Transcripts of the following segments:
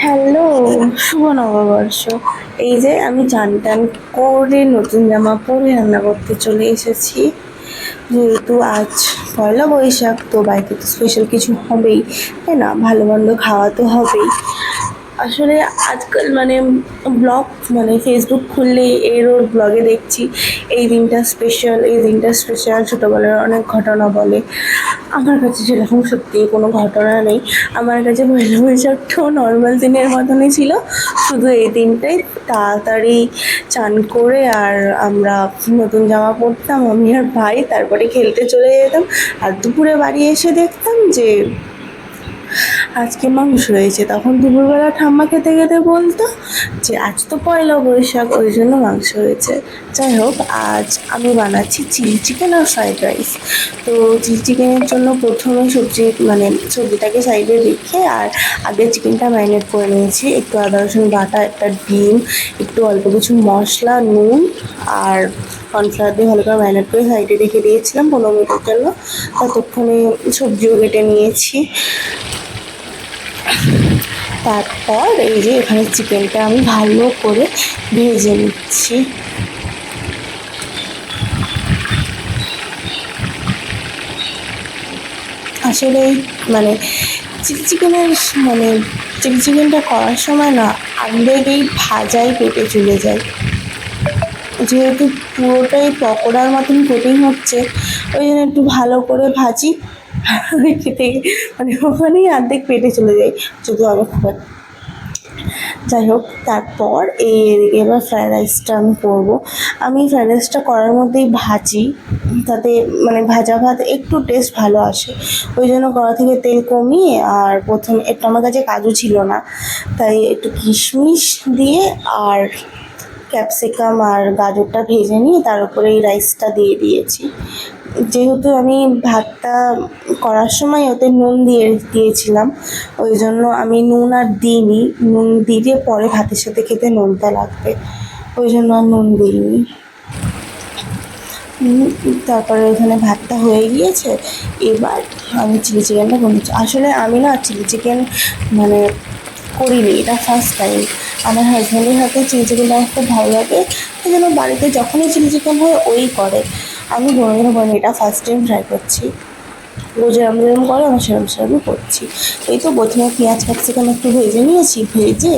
Hello, শুভ নববর্ষ। এই যে আমি চান টান করে নতুন জামা পরে রান্না করতে চলে এসেছি। যেহেতু আজ পয়লা বৈশাখ, তো বাড়িতে তো স্পেশাল কিছু হবেই, তাই না? ভালো মন্দ খাওয়া তো হবেই। আসলে আজকাল ব্লগ ফেসবুক খুললেই এর ওর ব্লগে দেখছি এই দিনটা স্পেশাল, এই দিনটা স্পেশাল, ছোটোবেলার অনেক ঘটনা বলে। আমার কাছে সেরকম সত্যিই কোনো ঘটনা নেই। আমার কাছে পয়লা বৈশাখটাও নর্মাল দিনের মতনই ছিল, শুধু এই দিনটাই তাড়াতাড়ি চান করে আর আমরা নতুন জামা পরতাম আমি আর ভাই, তারপরে খেলতে চলে যেতাম। আর দুপুরে বাড়ি এসে দেখতাম যে আজকে মাংস হয়েছে। তখন দুপুরবেলা ঠাম্মা খেতে খেতে বলতো যে আজ তো পয়লা বৈশাখ, ওই জন্য মাংস হয়েছে। যাই হোক, আজ আমি বানাচ্ছি চিলি চিকেন আর ফ্রাইড রাইস। তো চিলি চিকেনের জন্য প্রথমে সবজিটাকে সাইডে রেখে আর আগে চিকেনটা ম্যারিনেট করে নিয়েছি। একটু আদা রসুন বাটা, একটা ডিম, একটু অল্প কিছু মশলা, নুন আর কর্নফ্লাওয়ার দিয়ে ভালো করে ম্যারিনেট করে সাইডে রেখে দিয়েছিলাম 15 মিনিটের জন্য। ততক্ষণে সবজিও কেটে নিয়েছি। তারপর এই যে এখানে চিকেনটা আমি ভালো করে ভেজে নিচ্ছি। আসলে মানে চিলি চিকেনের চিলি চিকেনটা করার সময় না আর্ধেক এই ভাজাই পেটে চলে যায়। যেহেতু পুরোটাই পকোড়ার মতন কোটিং হচ্ছে, ওই জন্য একটু ভালো করে ভাজি। খেতে ওখানেই অর্ধেক পেটে চলে যায়, যদি আমি খুব যাই হোক। তারপর এবার ফ্রায়েড রাইসটা আমি করবো। আমি ফ্রায়েড রাইসটা করার মধ্যেই ভাজি, তাতে ভাজা ভাত একটু টেস্ট ভালো আসে। ওই জন্য কড়া থেকে তেল কমিয়ে আর প্রথম একটু, আমার কাছে কাজু ছিল না, তাই একটু কিশমিশ দিয়ে আর ক্যাপসিকাম আর গাজরটা ভেজে নিয়ে তার উপরে এই রাইসটা দিয়ে দিয়েছি। যেহেতু আমি ভাতটা করার সময় ওতে নুন দিয়েছিলাম, ওই জন্য আমি নুন আর দিইনি। নুন দিলে পরে ভাতের সাথে খেতে নুনটা লাগবে, ওই জন্য আর নুন দিইনি। তারপরে ওখানে ভাতটা হয়ে গিয়েছে। এবার আমি চিলি চিকেনটা বানাচ্ছি। আসলে আমি না চিলি চিকেন করিনি, এটা ফার্স্ট টাইম। আমার হাজব্যান্ডের হাতে চিলি চিকেনটা আমার খুব ভালো লাগে, সেই জন্য বাড়িতে যখনই চিলি চিকেন হয় ওই করে। আমি কোনোদিনও করিনি, এটা ফার্স্ট টাইম ট্রাই করছি। ও যেরম যেরম করে আমি সেরমই করছি। এই তো প্রথমে পেঁয়াজ ক্যাপসিকাম একটু ভেজে নিয়েছি, ভেজে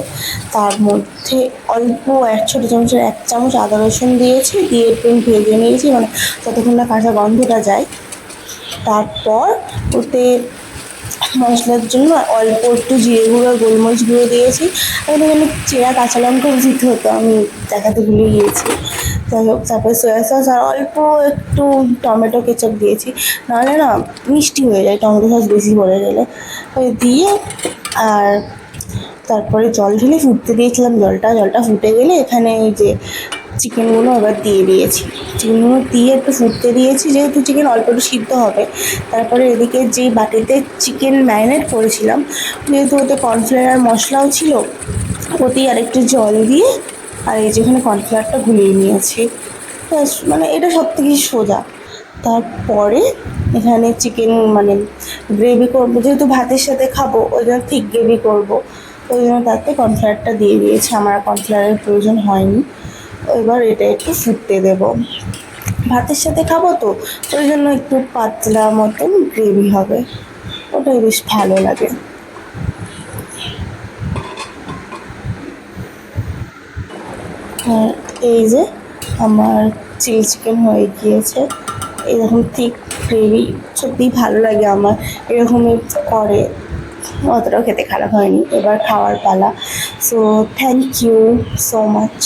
তার মধ্যে অল্প ছোটো চামচের 1 চামচ আদা রসুন দিয়েছি, দিয়ে একটু ভেজে নিয়েছি, যতক্ষণ না কাঁচা গন্ধটা যায়। তারপর ওতে মশলার জন্য অল্প একটু জিরে গুঁড়ো, গোলমরিচ গুঁড়ো দিয়েছি। আর এখানে চেরা কাঁচা লঙ্কাও দিতে হতো, আমি দেখাতে ভুলে গিয়েছি। যাই হোক, তারপরে সয়া সস আর অল্প একটু টমেটো কেচাপ দিয়েছি, নাহলে না মিষ্টি হয়ে যায় টমেটো সস বেশি পড়ে গেলে। ওই দিয়ে আর তারপরে জল ঢেলে ফুটতে দিয়েছিলাম। জলটা ফুটে গেলে এখানে এই যে চিকেনগুলো আবার দিয়ে দিয়েছি। চিকেনগুলো দিয়ে একটু ফুটতে দিয়েছি, যেহেতু চিকেন অল্প একটু সিদ্ধ হবে। তারপরে এদিকে যেই বাটিতে চিকেন ম্যারিনেট করেছিলাম, যেহেতু ওতে কর্নফ্লাওয়ার মশলাও ছিল, ওতেই আরেকটু জল দিয়ে আর এই যেখানে কর্নফ্লাওয়ারটা গুলিয়ে নিয়েছি। ব্যাস, এটা সবথেকে সোজা। তারপরে এখানে চিকেন গ্রেভি করবো, যেহেতু ভাতের সাথে খাবো ওই জন্য থিক গ্রেভি করবো, ওই জন্য তাতে কর্নফ্লাওয়ারটা দিয়ে দিয়েছি। আমার কর্নফ্লাওয়ারের প্রয়োজন হয়নি। এবার এটা একটু ফুটতে দেবো, ভাতের সাথে খাবো তো, ওই জন্য একটু পাতলা মতন গ্রেভি হবে, ওটাই বেশ ভালো লাগে। আর এই যে আমার চিলি চিকেন হয়ে গিয়েছে। এরকম থিক গ্রেভি সত্যিই ভালো লাগে আমার, এরকমই করে, অতটাও খেতে খারাপ হয়নি। এবার খাওয়ার পালা। So thank you so much.